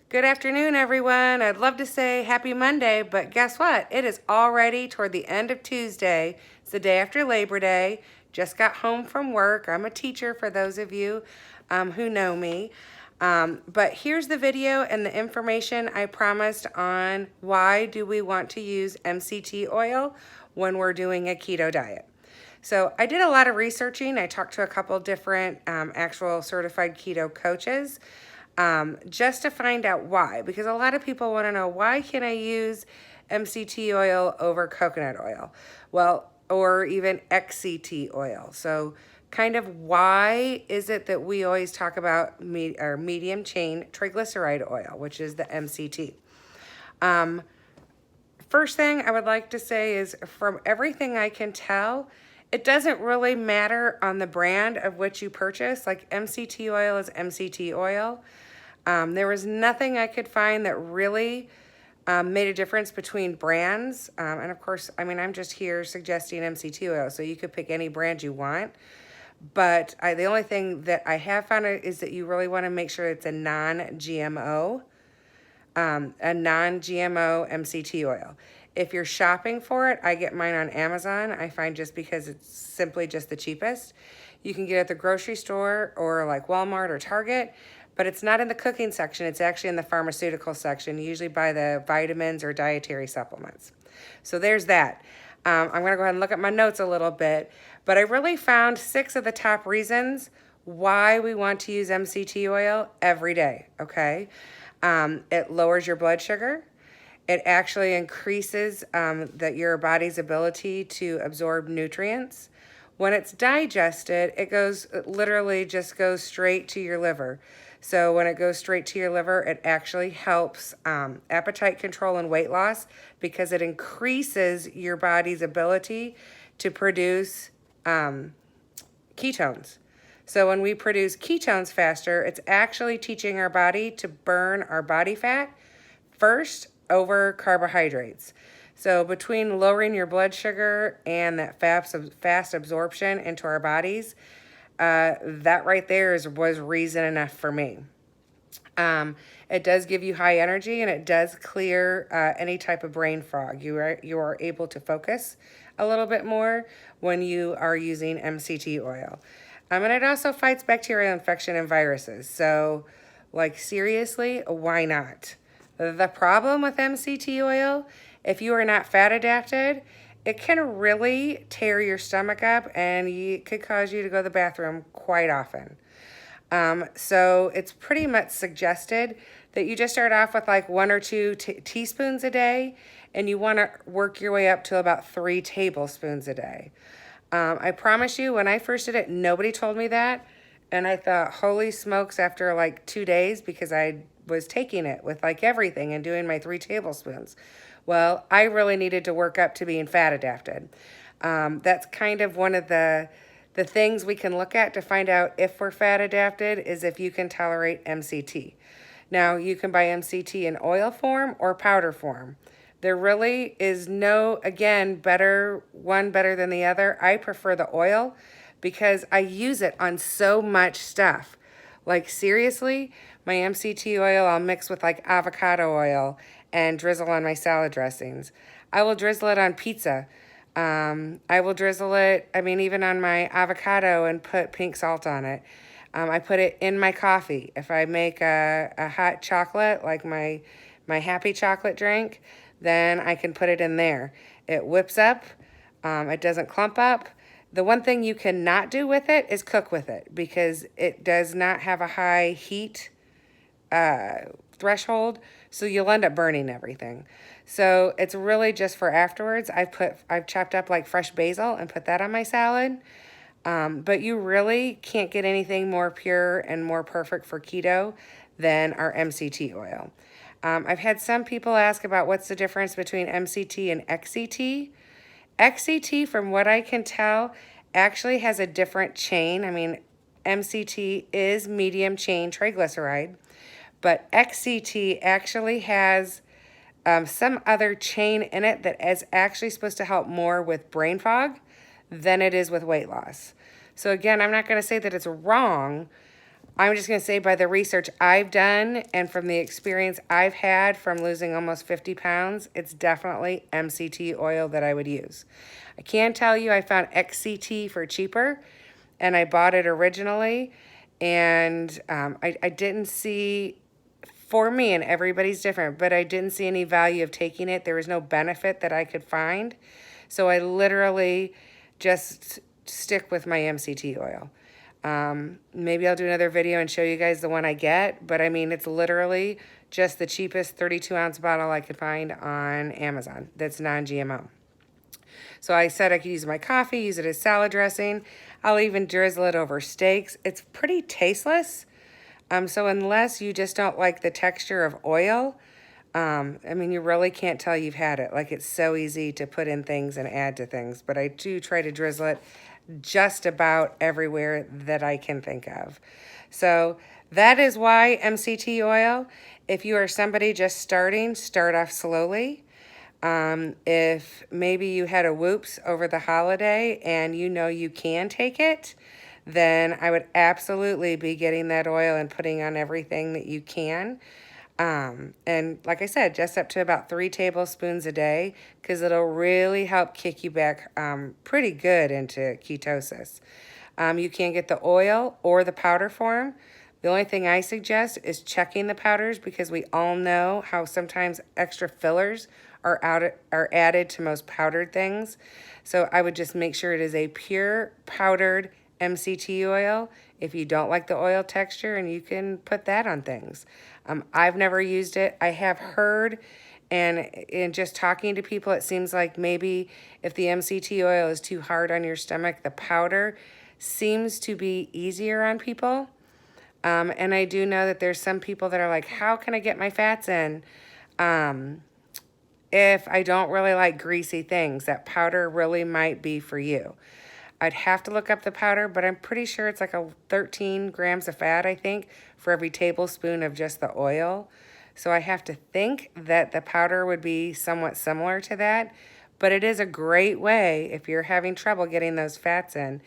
Good afternoon, everyone. I'd love to say happy Monday, but guess what? It is already toward the end of Tuesday. It's the day after Labor Day. Just got home from work. I'm a teacher for those of you who know me. But here's the video and the information I promised on why do we want to use MCT oil when we're doing a keto diet. So I did a lot of researching. I talked to a couple different actual certified keto coaches just to find out why. Because a lot of people want to know, why can I use MCT oil over coconut oil? Well, or even XCT oil. So kind of why is it that we always talk about medium chain triglyceride oil, which is the MCT? First thing I would like to say is, from everything I can tell, it doesn't really matter on the brand of which you purchase. Like, MCT oil is MCT oil. There was nothing I could find that really made a difference between brands. And of course, I mean, I'm just here suggesting MCT oil, so you could pick any brand you want. But the only thing that I have found is that you really want to make sure it's a non-GMO MCT oil. If you're shopping for it, I get mine on Amazon. I find, just because it's simply just the cheapest. You can get it at the grocery store or like Walmart or Target, but it's not in the cooking section. It's actually in the pharmaceutical section. You usually buy the vitamins or dietary supplements. So there's that. I'm going to go ahead and look at my notes a little bit, but I really found 6 of the top reasons why we want to use MCT oil every day, okay? It lowers your blood sugar. It actually increases your body's ability to absorb nutrients. When it's digested, it literally just goes straight to your liver. So when it goes straight to your liver, it actually helps appetite control and weight loss, because it increases your body's ability to produce ketones. So when we produce ketones faster, it's actually teaching our body to burn our body fat first over carbohydrates. So between lowering your blood sugar and that fast absorption into our bodies, that right there was reason enough for me. It does give you high energy, and it does clear any type of brain fog. You are able to focus a little bit more when you are using MCT oil. And it also fights bacterial infection and viruses. So, like, seriously, why not? The problem with MCT oil, if you are not fat adapted, it can really tear your stomach up, and it could cause you to go to the bathroom quite often. So it's pretty much suggested that you just start off with like 1 or 2 teaspoons a day, and you want to work your way up to about 3 tablespoons a day. I promise you, when I first did it, nobody told me that. And I thought, holy smokes, after like 2 days, because I was taking it with like everything and doing my 3 tablespoons. Well, I really needed to work up to being fat adapted. That's kind of one of the things we can look at to find out if we're fat adapted, is if you can tolerate MCT. Now, you can buy MCT in oil form or powder form. There really is no, again, one better than the other. I prefer the oil because I use it on so much stuff. Like, seriously, my MCT oil I'll mix with like avocado oil and drizzle on my salad dressings. I will drizzle it on pizza. I will drizzle it, even on my avocado, and put pink salt on it. I put it in my coffee. If I make a hot chocolate, like my happy chocolate drink, then I can put it in there. It whips up. It doesn't clump up. The one thing you cannot do with it is cook with it, because it does not have a high heat threshold, so you'll end up burning everything. So it's really just for afterwards. I've chopped up like fresh basil and put that on my salad. But you really can't get anything more pure and more perfect for keto than our MCT oil. I've had some people ask about what's the difference between MCT and XCT. XCT, from what I can tell, actually has a different chain. MCT is medium chain triglyceride, but XCT actually has some other chain in it that is actually supposed to help more with brain fog than it is with weight loss. So again, I'm not going to say that it's wrong. I'm just going to say by the research I've done and from the experience I've had from losing almost 50 pounds, it's definitely MCT oil that I would use. I can tell you I found XCT for cheaper, and I bought it originally, and I didn't see, for me, and everybody's different, but I didn't see any value of taking it. There was no benefit that I could find. So I literally just stick with my MCT oil. Maybe I'll do another video and show you guys the one I get, but I mean, it's literally just the cheapest 32-ounce bottle I could find on Amazon that's non-GMO. So I said I could use my coffee, use it as salad dressing. I'll even drizzle it over steaks. It's pretty tasteless. So unless you just don't like the texture of oil, I mean, you really can't tell you've had it. Like, it's so easy to put in things and add to things, but I do try to drizzle it just about everywhere that I can think of. So that is why MCT oil. If you are somebody just starting, start off slowly. If maybe you had a whoops over the holiday and you know you can take it, then I would absolutely be getting that oil and putting on everything that you can. And like I said, just up to about 3 tablespoons a day, because it'll really help kick you back pretty good into ketosis. You can get the oil or the powder form. The only thing I suggest is checking the powders, because we all know how sometimes extra fillers are added to most powdered things. So I would just make sure it is a pure powdered MCT oil if you don't like the oil texture, and you can put that on things. I've never used it. I have heard, and in just talking to people, it seems like maybe if the MCT oil is too hard on your stomach, the powder seems to be easier on people. And I do know that there's some people that are like, how can I get my fats in if I don't really like greasy things? That powder really might be for you. I'd have to look up the powder, but I'm pretty sure it's like 13 grams of fat, I think, for every tablespoon of just the oil. So I have to think that the powder would be somewhat similar to that. But it is a great way, if you're having trouble getting those fats in,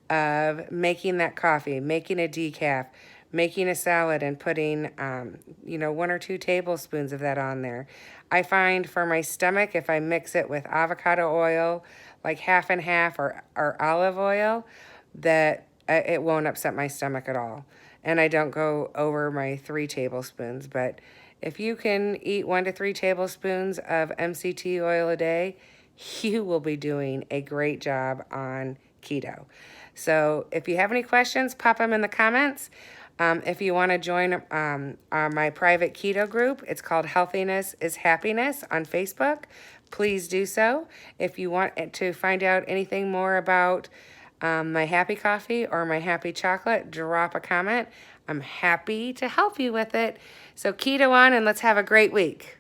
of making that coffee, making a decaf, making a salad, and putting, 1 or 2 tablespoons of that on there. I find for my stomach, if I mix it with avocado oil, like half and half, or olive oil, that it won't upset my stomach at all. And I don't go over my 3 tablespoons. But if you can eat 1 to 3 tablespoons of MCT oil a day, you will be doing a great job on keto. So if you have any questions, pop them in the comments. If you want to join my private keto group, it's called Healthiness is Happiness on Facebook. Please do so. If you want to find out anything more about my happy coffee or my happy chocolate, drop a comment. I'm happy to help you with it. So keto on, and let's have a great week.